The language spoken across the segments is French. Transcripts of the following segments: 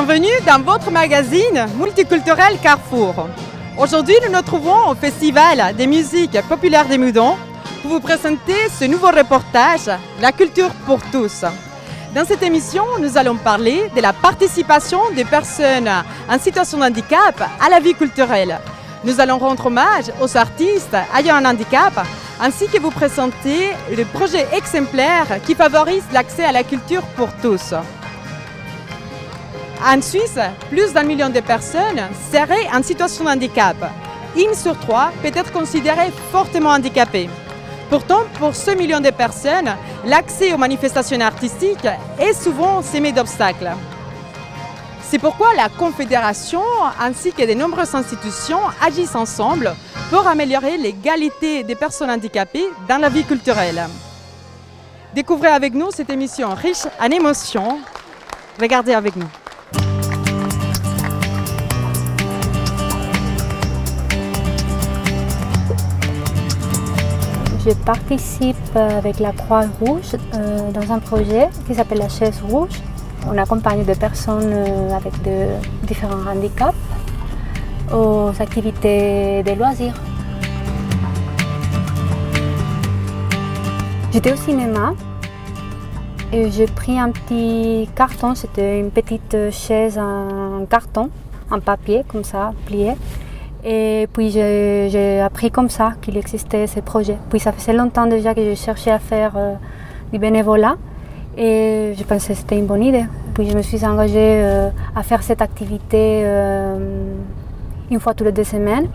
Bienvenue dans votre magazine multiculturel Carrefour. Aujourd'hui, nous nous trouvons au Festival des musiques populaires des Moudons pour vous présenter ce nouveau reportage, La culture pour tous. Dans cette émission, nous allons parler de la participation des personnes en situation de handicap à la vie culturelle. Nous allons rendre hommage aux artistes ayant un handicap, ainsi que vous présenter le projet exemplaire qui favorise l'accès à la culture pour tous. En Suisse, plus d'1 million de personnes seraient en situation de handicap. 1 sur 3 peut être considérée fortement handicapée. Pourtant, pour ce million de personnes, l'accès aux manifestations artistiques est souvent semé d'obstacles. C'est pourquoi la Confédération ainsi que de nombreuses institutions agissent ensemble pour améliorer l'égalité des personnes handicapées dans la vie culturelle. Découvrez avec nous cette émission riche en émotions. Regardez avec nous. Je participe avec la Croix-Rouge dans un projet qui s'appelle la Chaise Rouge. On accompagne des personnes avec de différents handicaps aux activités de loisirs. J'étais au cinéma et j'ai pris un petit carton, c'était une petite chaise en carton, en papier comme ça, pliée. Et puis j'ai appris comme ça qu'il existait ce projet. Puis ça faisait longtemps déjà que je cherchais à faire du bénévolat et je pensais que c'était une bonne idée. Puis je me suis engagée à faire cette activité une fois toutes les 2 semaines.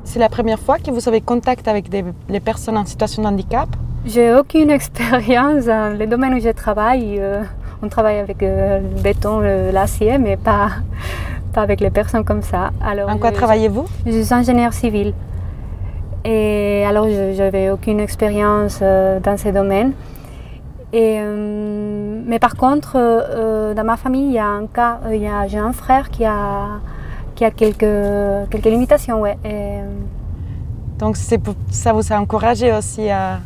C'est la première fois que vous avez contact avec les personnes en situation de handicap? J'ai aucune expérience dans le domaine où je travaille. On travaille avec le béton, l'acier, mais pas avec les personnes comme ça. Alors, en quoi travaillez-vous? Je suis ingénieur civil. Et alors, je n'avais aucune expérience dans ce domaine. Mais par contre, dans ma famille, il y a un cas, j'ai un frère qui a quelques limitations. Ouais. Donc, ça vous a encouragé aussi à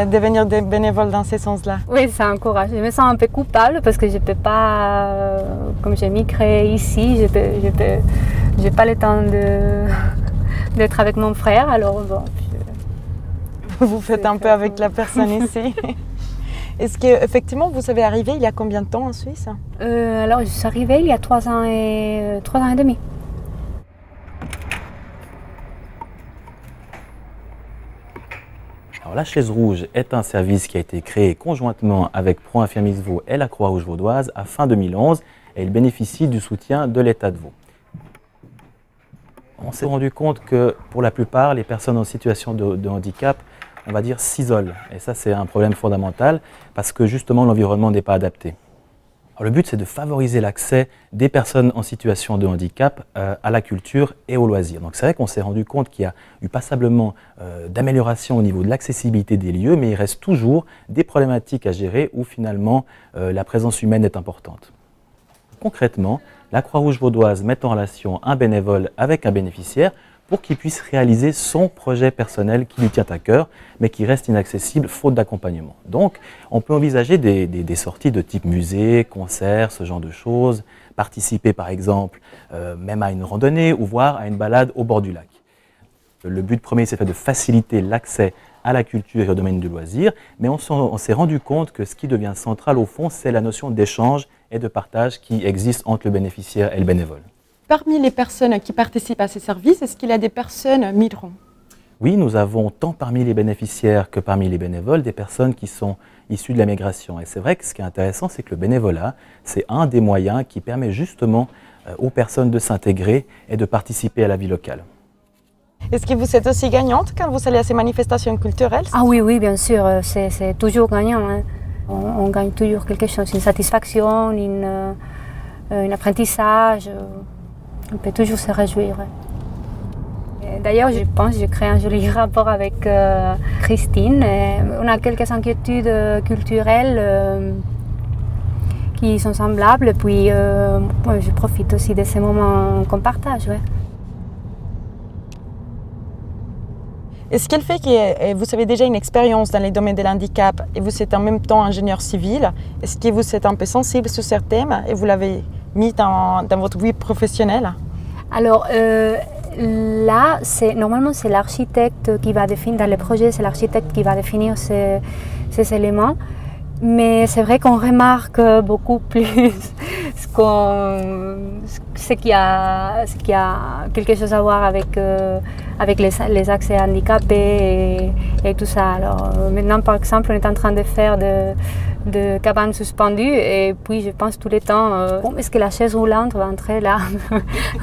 devenir des bénévoles dans ce sens-là? Oui, ça encourage. Je me sens un peu coupable parce que je ne peux pas, comme j'ai migré ici, je n'ai pas le temps d'être avec mon frère. Alors, bon, vous faites un peu avec la personne ici. Est-ce qu'effectivement, vous avez arrivé il y a combien de temps en Suisse? Alors, je suis arrivée il y a 3 ans et demi. Alors, la Chaise Rouge est un service qui a été créé conjointement avec Pro Infirmis Vaud et la Croix-Rouge vaudoise à fin 2011 et il bénéficie du soutien de l'État de Vaud. On s'est rendu compte que pour la plupart, les personnes en situation de handicap, on va dire, s'isolent. Et ça, c'est un problème fondamental parce que justement, l'environnement n'est pas adapté. Alors, le but, c'est de favoriser l'accès des personnes en situation de handicap à la culture et aux loisirs. Donc c'est vrai qu'on s'est rendu compte qu'il y a eu passablement d'amélioration au niveau de l'accessibilité des lieux, mais il reste toujours des problématiques à gérer où finalement la présence humaine est importante. Concrètement, la Croix-Rouge vaudoise met en relation un bénévole avec un bénéficiaire pour qu'il puisse réaliser son projet personnel qui lui tient à cœur, mais qui reste inaccessible faute d'accompagnement. Donc, on peut envisager des sorties de type musée, concert, ce genre de choses, participer par exemple même à une randonnée ou voire à une balade au bord du lac. Le but premier, c'est de faciliter l'accès à la culture et au domaine du loisir, mais on s'est rendu compte que ce qui devient central au fond, c'est la notion d'échange et de partage qui existe entre le bénéficiaire et le bénévole. Parmi les personnes qui participent à ces services, est-ce qu'il y a des personnes migrants? Oui, nous avons tant parmi les bénéficiaires que parmi les bénévoles des personnes qui sont issues de la migration. Et c'est vrai que ce qui est intéressant, c'est que le bénévolat, c'est un des moyens qui permet justement aux personnes de s'intégrer et de participer à la vie locale. Est-ce que vous êtes aussi gagnante quand vous allez à ces manifestations culturelles? Ah oui, bien sûr, c'est toujours gagnant. Hein. On gagne toujours quelque chose, une satisfaction, un apprentissage. On peut toujours se réjouir. D'ailleurs, je pense que je crée un joli rapport avec Christine. On a quelques inquiétudes culturelles qui sont semblables. Puis, je profite aussi de ces moments qu'on partage. Ouais. Est-ce qu'elle fait que vous avez déjà une expérience dans les domaines de l'handicap et vous êtes en même temps ingénieur civil? Est-ce que vous êtes un peu sensible sur ce thème et vous l'avez mis dans votre vie professionnelle? Alors là, normalement c'est l'architecte qui va définir, dans le projet, c'est l'architecte qui va définir ces éléments. Mais c'est vrai qu'on remarque beaucoup plus ce qui a quelque chose à voir avec les accès handicapés et tout ça. Alors maintenant, par exemple, on est en train de faire de cabanes suspendues et puis je pense tout le temps, est-ce que la chaise roulante va entrer là?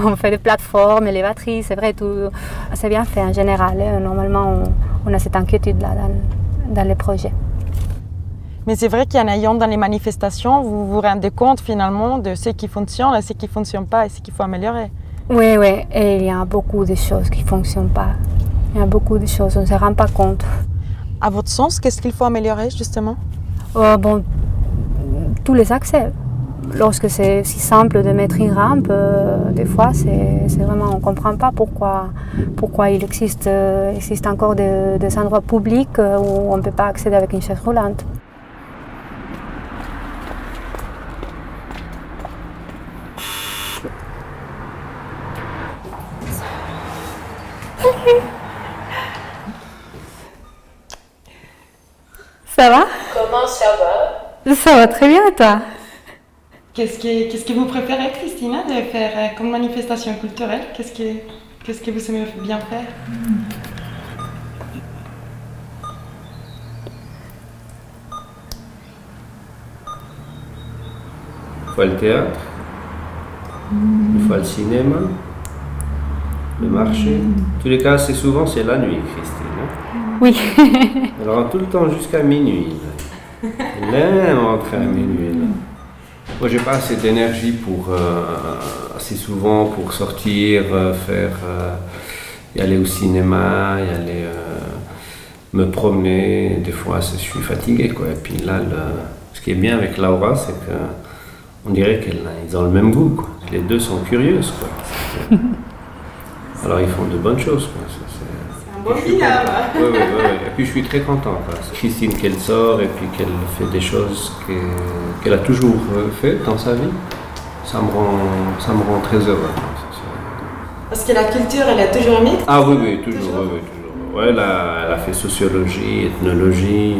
On fait des plateformes, élévatrices, c'est vrai, tout, c'est bien fait en général. Normalement, on a cette inquiétude là dans les projets. Mais c'est vrai qu'en ayant dans les manifestations, vous vous rendez compte finalement de ce qui fonctionne et ce qui ne fonctionne pas et ce qu'il faut améliorer. Oui, et il y a beaucoup de choses qui ne fonctionnent pas. Il y a beaucoup de choses, on ne se rend pas compte. À votre sens, qu'est-ce qu'il faut améliorer justement? Tous les accès. Lorsque c'est si simple de mettre une rampe, des fois, c'est vraiment, on ne comprend pas pourquoi il existe encore des endroits publics où on ne peut pas accéder avec une chaise roulante. Ça va? Comment ça va? Ça va très bien, toi? Qu'est-ce que vous préférez, Christina, de faire comme manifestation culturelle? Qu'est-ce que vous aimez bien faire? Une fois le théâtre, une fois le cinéma, le marché. En tous les cas, c'est la nuit, Christine. Oui. Elle rentre tout le temps jusqu'à minuit. Elle aime rentrer à minuit. Là. Moi, j'ai pas assez d'énergie pour assez souvent pour sortir, y aller au cinéma, y aller me promener. Des fois, je suis fatigué, quoi. Et puis là, ce qui est bien avec Laura, c'est que on dirait qu'ils ont le même goût, quoi. Les deux sont curieuses, quoi. Alors ils font de bonnes choses, quoi. C'est un bon binôme. Oui. Et puis je suis très content. Christine, qu'elle sort et puis qu'elle fait des choses qu'elle a toujours faites dans sa vie, ça me rend très heureux. Parce que la culture, elle a toujours aimé? Ah oui, toujours. Ouais, elle a fait sociologie, ethnologie,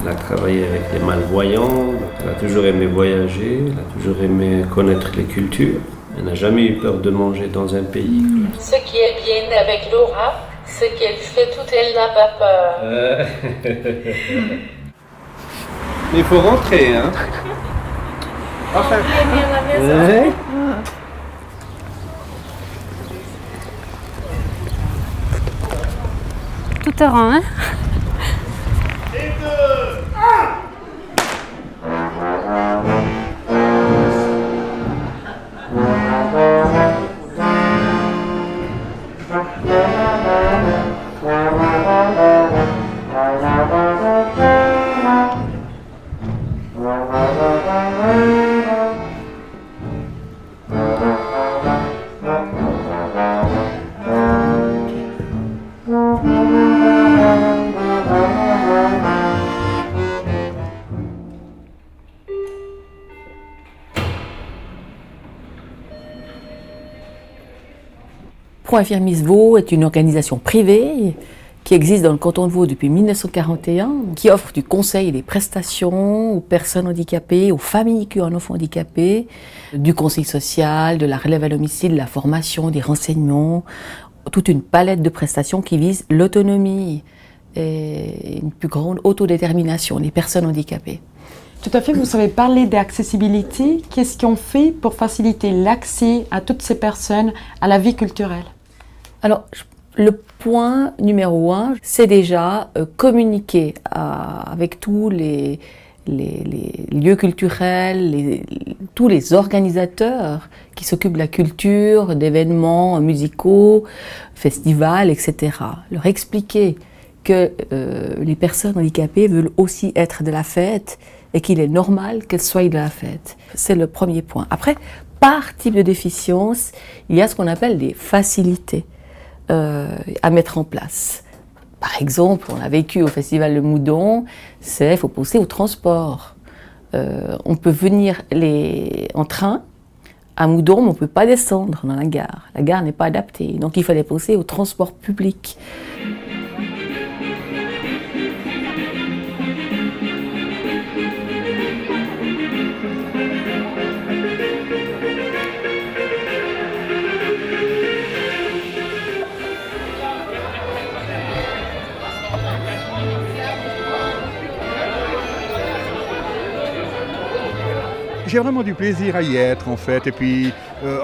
elle a travaillé avec les malvoyants, elle a toujours aimé voyager, elle a toujours aimé connaître les cultures. Elle n'a jamais eu peur de manger dans un pays. Ce qui est bien avec Laura, c'est qu'elle fait tout, elle n'a pas peur. Il faut rentrer, hein. Enfin. Ouais. Tout est rond, hein? Pro-Infirmis Vaud est une organisation privée qui existe dans le canton de Vaud depuis 1941, qui offre du conseil et des prestations aux personnes handicapées, aux familles qui ont un enfant handicapé, du conseil social, de la relève à domicile, de la formation, des renseignements, toute une palette de prestations qui visent l'autonomie et une plus grande autodétermination des personnes handicapées. Tout à fait, vous avez parlé d'accessibilité. Qu'est-ce qu'on fait pour faciliter l'accès à toutes ces personnes à la vie culturelle? Alors, le point numéro 1, c'est déjà communiquer avec tous les lieux culturels, tous les organisateurs qui s'occupent de la culture, d'événements musicaux, festivals, etc. Leur expliquer que les personnes handicapées veulent aussi être de la fête et qu'il est normal qu'elles soient de la fête. C'est le premier point. Après, par type de déficience, il y a ce qu'on appelle des facilités à mettre en place. Par exemple, on a vécu au Festival Le Moudon, il faut penser au transport. On peut venir en train à Moudon, mais on ne peut pas descendre dans la gare. La gare n'est pas adaptée, donc il fallait penser au transport public. J'ai vraiment du plaisir à y être en fait, et puis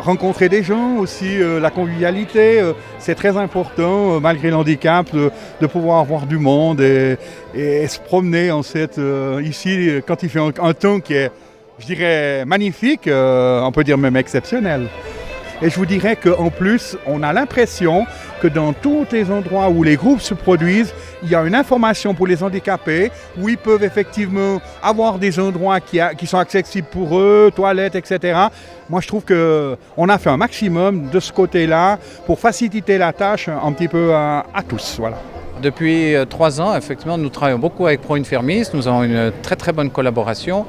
rencontrer des gens aussi, la convivialité, c'est très important malgré l'handicap de pouvoir voir du monde et se promener en fait ici quand il fait un temps qui est, je dirais, magnifique, on peut dire même exceptionnel. Et je vous dirais qu'en plus, on a l'impression que dans tous les endroits où les groupes se produisent, il y a une information pour les handicapés, où ils peuvent effectivement avoir des endroits qui sont accessibles pour eux, toilettes, etc. Moi, je trouve qu'on a fait un maximum de ce côté-là pour faciliter la tâche un petit peu à tous. Voilà. Depuis 3 ans, effectivement, nous travaillons beaucoup avec Pro Infirmis. Nous avons une très très bonne collaboration,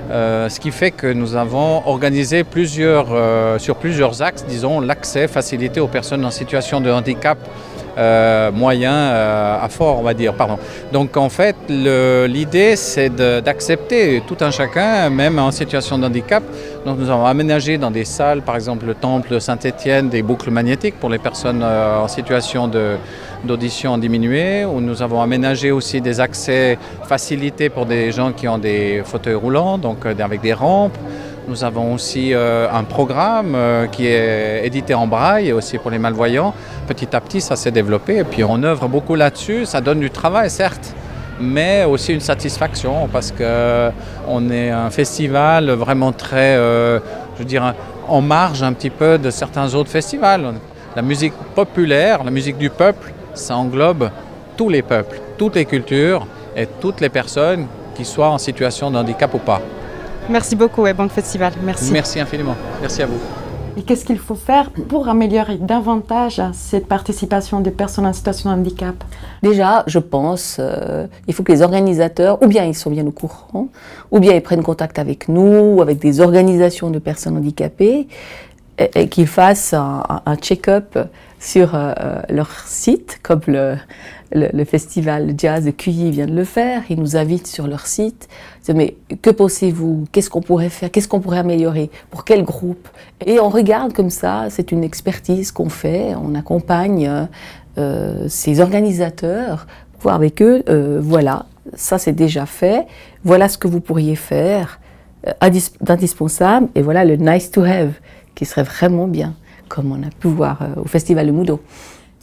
ce qui fait que nous avons organisé sur plusieurs axes, disons, l'accès facilité aux personnes en situation de handicap moyen à fort, on va dire. Donc en fait, l'idée, c'est d'accepter tout un chacun, même en situation de handicap. Donc nous avons aménagé dans des salles, par exemple le temple de Saint-Étienne, des boucles magnétiques pour les personnes en situation d'audition diminuée, où nous avons aménagé aussi des accès facilités pour des gens qui ont des fauteuils roulants, donc avec des rampes. Nous avons aussi un programme qui est édité en braille, aussi pour les malvoyants. Petit à petit, ça s'est développé et puis on œuvre beaucoup là-dessus. Ça donne du travail, certes, mais aussi une satisfaction parce qu'on est un festival vraiment très, je veux dire, en marge un petit peu de certains autres festivals. La musique populaire, la musique du peuple, ça englobe tous les peuples, toutes les cultures et toutes les personnes qui soient en situation de handicap ou pas. Merci beaucoup et bon festival. Merci. Merci infiniment. Merci à vous. Et qu'est-ce qu'il faut faire pour améliorer davantage cette participation des personnes en situation de handicap? Déjà, je pense il faut que les organisateurs, ou bien ils sont bien au courant, ou bien ils prennent contact avec nous, ou avec des organisations de personnes handicapées, et qu'ils fassent un check-up sur leur site, comme le festival jazz de Cuilly vient de le faire. Ils nous invitent sur leur site. Mais que pensez-vous? Qu'est-ce qu'on pourrait faire? Qu'est-ce qu'on pourrait améliorer? Pour quel groupe? Et on regarde comme ça, c'est une expertise qu'on fait. On accompagne ces organisateurs pour voir avec eux, voilà, ça c'est déjà fait, voilà ce que vous pourriez faire d'indispensable, et voilà le nice to have qui serait vraiment bien, comme on a pu voir au Festival Le Moudon.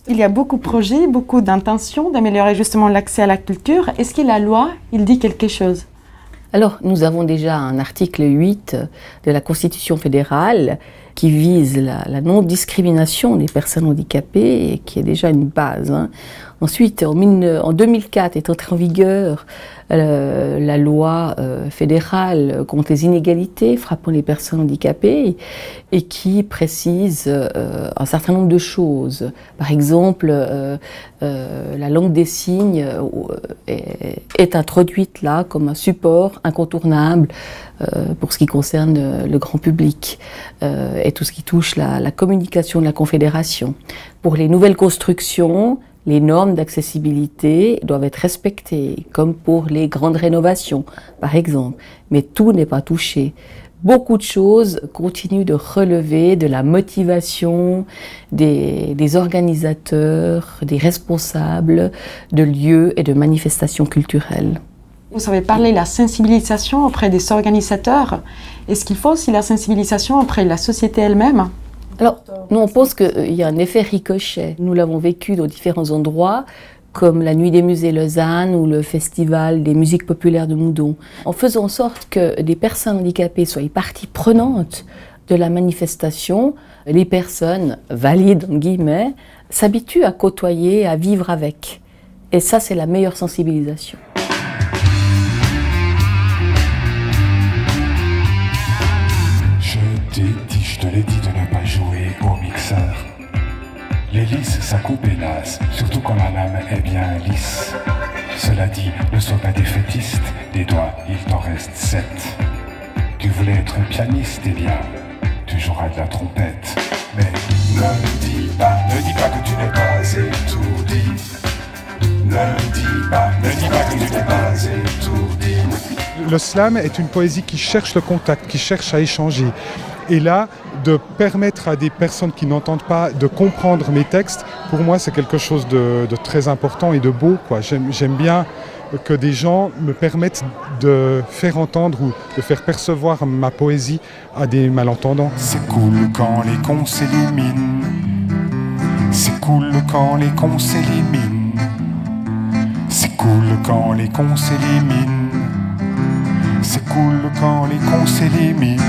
Il y a beaucoup de projets, beaucoup d'intentions d'améliorer justement l'accès à la culture. Est-ce que la loi, il dit quelque chose? Alors, nous avons déjà un article 8 de la Constitution fédérale qui vise la non-discrimination des personnes handicapées et qui est déjà une base. Ensuite, en 2004 est entrée en vigueur la loi fédérale contre les inégalités frappant les personnes handicapées et qui précise un certain nombre de choses. Par exemple, la langue des signes est introduite là comme un support incontournable pour ce qui concerne le grand public et tout ce qui touche la communication de la Confédération. Pour les nouvelles constructions, les normes d'accessibilité doivent être respectées, comme pour les grandes rénovations, par exemple. Mais tout n'est pas touché. Beaucoup de choses continuent de relever de la motivation des organisateurs, des responsables de lieux et de manifestations culturelles. Vous avez parlé de la sensibilisation auprès des organisateurs. Est-ce qu'il faut aussi la sensibilisation auprès de la société elle-même? Alors, nous on pense qu'il y a un effet ricochet. Nous l'avons vécu dans différents endroits, comme la Nuit des musées Lausanne ou le Festival des musiques populaires de Moudon. En faisant en sorte que des personnes handicapées soient partie prenante de la manifestation, les personnes valides, en guillemets, s'habituent à côtoyer, à vivre avec. Et ça, c'est la meilleure sensibilisation. Je te l'ai dit de ne pas jouer au mixeur. L'hélice, ça coupe hélas, surtout quand la lame est bien lisse. Cela dit, ne sois pas défaitiste, des doigts, il t'en reste 7. Tu voulais être pianiste, eh bien, tu joueras de la trompette. Mais ne dis pas que tu n'es pas étourdi. Ne dis pas que tu n'es pas étourdi. Le slam est une poésie qui cherche le contact, qui cherche à échanger. Et là, de permettre à des personnes qui n'entendent pas de comprendre mes textes, pour moi c'est quelque chose de très important et de beau, quoi. J'aime bien que des gens me permettent de faire entendre ou de faire percevoir ma poésie à des malentendants. C'est cool quand les cons s'éliminent. C'est cool quand les cons s'éliminent. C'est cool quand les cons s'éliminent. C'est cool quand les cons s'éliminent.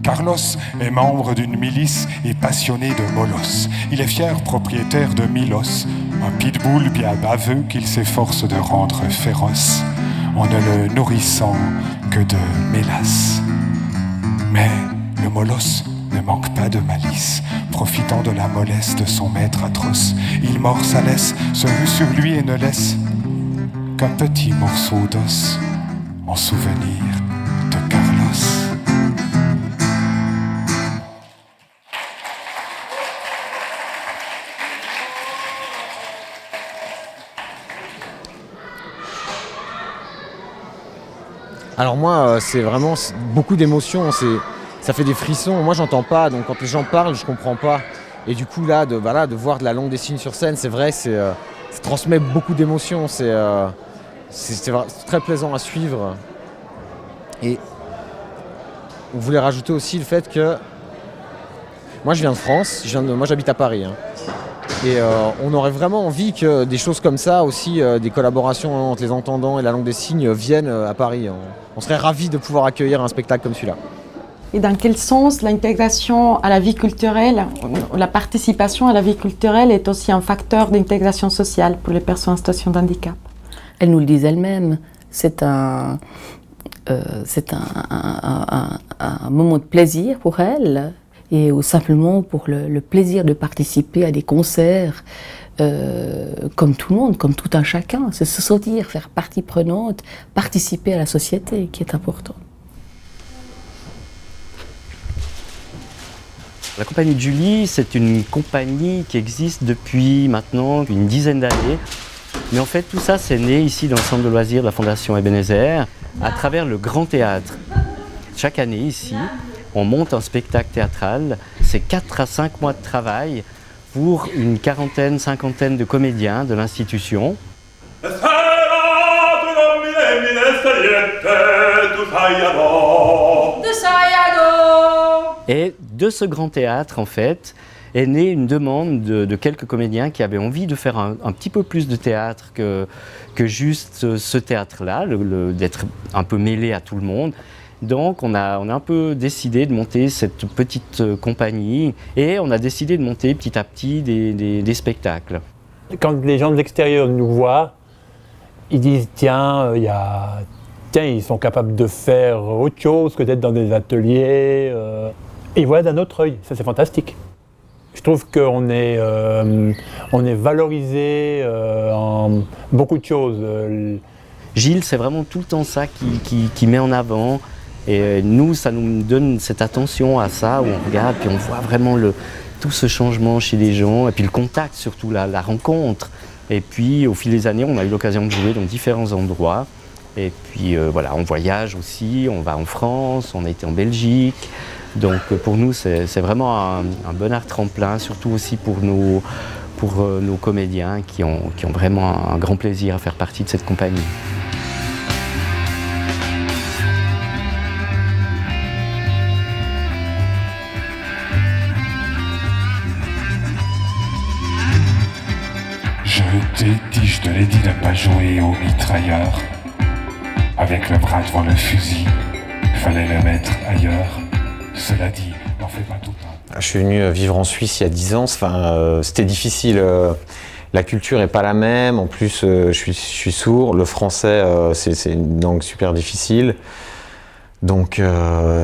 Carlos est membre d'une milice et passionné de molosse. Il est fier propriétaire de Milos, un pitbull bien baveux qu'il s'efforce de rendre féroce en ne le nourrissant que de mélasse. Mais le molosse ne manque pas de malice, profitant de la mollesse de son maître atroce. Il mord sa laisse, se rue sur lui et ne laisse qu'un petit morceau d'os en souvenir de Carlos. Alors moi, c'est vraiment beaucoup d'émotions, ça fait des frissons. Moi, j'entends pas, donc quand les gens parlent, je comprends pas. Et du coup, là, de voir de la langue des signes sur scène, c'est vrai, ça transmet beaucoup d'émotions. C'est très plaisant à suivre. Et on voulait rajouter aussi le fait que moi, je viens de France, moi j'habite à Paris. Hein. Et on aurait vraiment envie que des choses comme ça aussi, des collaborations entre les entendants et la langue des signes viennent à Paris. On serait ravis de pouvoir accueillir un spectacle comme celui-là. Et dans quel sens l'intégration à la vie culturelle, la participation à la vie culturelle est aussi un facteur d'intégration sociale pour les personnes en situation de handicap? Elles nous le disent elles-mêmes, c'est un moment de plaisir pour elles et ou simplement pour le plaisir de participer à des concerts comme tout le monde, comme tout un chacun. C'est se sentir, faire partie prenante, participer à la société qui est important. La compagnie de Julie, c'est une compagnie qui existe depuis maintenant une dizaine d'années. Mais en fait, tout ça, c'est né ici dans le centre de loisirs de la Fondation Ebenezer, à travers le Grand Théâtre. Chaque année, ici, on monte un spectacle théâtral. C'est 4 à 5 mois de travail pour une quarantaine, cinquantaine de comédiens de l'institution. Et de ce grand théâtre, en fait, est née une demande de quelques comédiens qui avaient envie de faire un petit peu plus de théâtre que juste ce théâtre-là, d'être un peu mêlé à tout le monde. Donc on a un peu décidé de monter cette petite compagnie et on a décidé de monter petit à petit des spectacles. Quand les gens de l'extérieur nous voient, ils disent tiens, ils sont capables de faire autre chose que d'être dans des ateliers. Et ils voient d'un autre œil, ça c'est fantastique. Je trouve qu'on est valorisé en beaucoup de choses. Gilles, c'est vraiment tout le temps ça qui met en avant. Et nous, ça nous donne cette attention à ça, où on regarde, puis on voit vraiment tout ce changement chez les gens, et puis le contact surtout, la rencontre. Et puis au fil des années, on a eu l'occasion de jouer dans différents endroits. Et puis voilà, on voyage aussi, on va en France, on a été en Belgique. Donc pour nous, c'est vraiment un bon art tremplin, surtout aussi pour nos comédiens qui ont vraiment un grand plaisir à faire partie de cette compagnie. Je t'ai dit, je te l'ai dit de ne pas jouer au mitrailleur. Avec le bras devant le fusil, fallait le mettre ailleurs. Cela dit, n'en fais pas tout le temps. Je suis venu vivre en Suisse il y a 10 ans, c'était difficile. La culture n'est pas la même, en plus je suis sourd. Le français, c'est une langue super difficile. Donc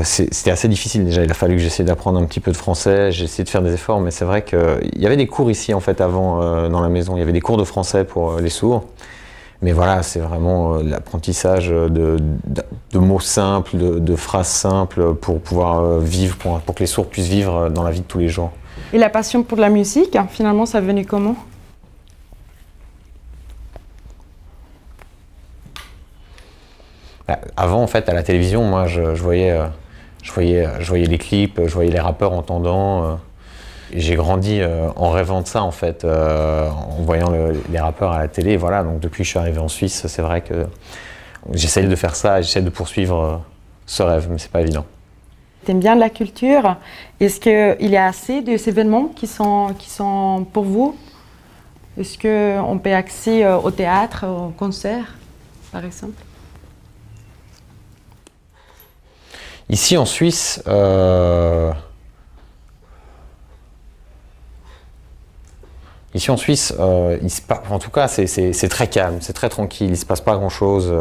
c'était assez difficile déjà, il a fallu que j'essaie d'apprendre un petit peu de français, j'ai essayé de faire des efforts, mais c'est vrai qu'il y avait des cours ici en fait avant dans la maison, il y avait des cours de français pour les sourds. Mais voilà, c'est vraiment l'apprentissage de mots simples, de phrases simples pour pouvoir vivre, pour que les sourds puissent vivre dans la vie de tous les jours. Et la passion pour la musique, finalement, ça venait comment? Avant, en fait, à la télévision, moi, je voyais les clips, je voyais les rappeurs entendant. J'ai grandi en rêvant de ça, en fait, en voyant les rappeurs à la télé. Voilà, donc depuis que je suis arrivé en Suisse, c'est vrai que j'essaye de faire ça, j'essaie de poursuivre ce rêve, mais c'est pas évident. T'aimes bien la culture. Est-ce qu'il y a assez d'événements qui sont pour vous? Est-ce qu'on peut accéder au théâtre, au concert, par exemple? Ici en Suisse, en tout cas, c'est très calme, c'est très tranquille, il ne se passe pas grand-chose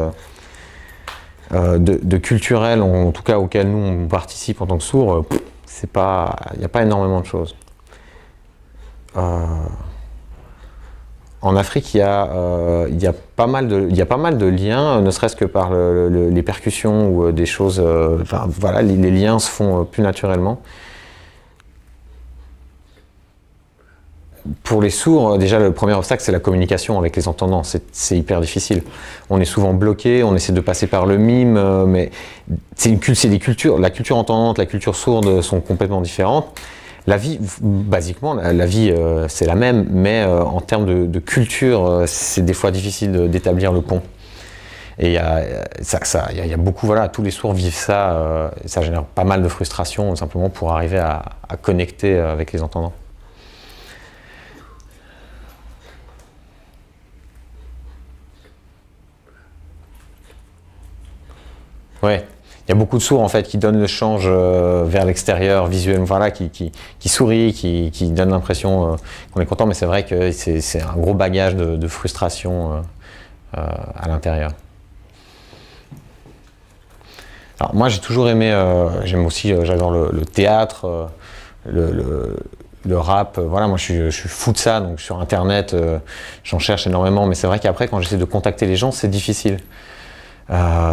de culturel, en tout cas auquel nous on participe en tant que sourds. Il n'y a pas énormément de choses. En Afrique, il y a pas mal de liens, ne serait-ce que par les percussions ou des choses. Enfin, voilà, les liens se font plus naturellement. Pour les sourds, déjà le premier obstacle, c'est la communication avec les entendants. C'est hyper difficile. On est souvent bloqué, on essaie de passer par le mime, mais c'est des cultures. La culture entendante, la culture sourde sont complètement différentes. La vie, basiquement, la vie, c'est la même, mais en termes de culture, c'est des fois difficile d'établir le pont. Et il y a beaucoup, voilà, tous les sourds vivent ça, ça génère pas mal de frustration, simplement pour arriver à connecter avec les entendants. Ouais. Il y a beaucoup de sourds en fait qui donnent le change vers l'extérieur, visuellement, voilà, qui sourient, qui donnent l'impression qu'on est content, mais c'est vrai que c'est un gros bagage de frustration à l'intérieur. Alors moi j'ai toujours aimé, j'aime aussi, j'adore le théâtre, le rap, voilà, moi je suis fou de ça, donc sur internet j'en cherche énormément, mais c'est vrai qu'après quand j'essaie de contacter les gens c'est difficile.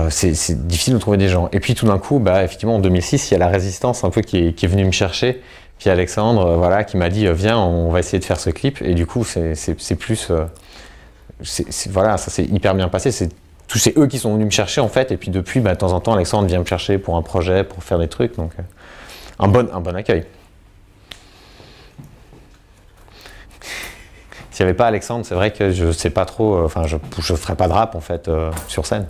C'est difficile de trouver des gens. Et puis tout d'un coup, effectivement en 2006, il y a la résistance un peu qui est venue me chercher. Puis Alexandre, voilà, qui m'a dit viens, on va essayer de faire ce clip. Et du coup, c'est plus, voilà, ça s'est hyper bien passé. C'est eux qui sont venus me chercher en fait. Et puis depuis, de temps en temps, Alexandre vient me chercher pour un projet, pour faire des trucs. Donc un bon accueil. S'il n'y avait pas Alexandre, c'est vrai que je sais pas trop. Enfin, je ferais pas de rap en fait sur scène.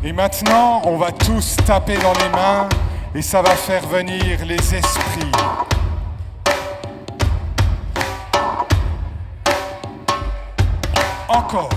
Et maintenant, on va tous taper dans les mains et ça va faire venir les esprits. Encore.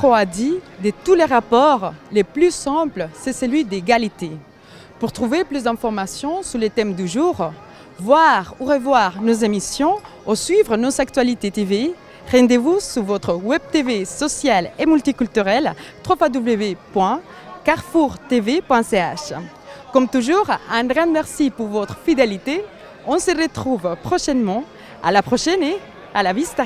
Diderot a dit, de tous les rapports, le plus simple, c'est celui d'égalité. Pour trouver plus d'informations sur les thèmes du jour, voir ou revoir nos émissions ou suivre nos actualités TV, rendez-vous sur votre web TV sociale et multiculturelle www.carrefourtv.ch. Comme toujours, un grand merci pour votre fidélité. On se retrouve prochainement. À la prochaine et à la vista.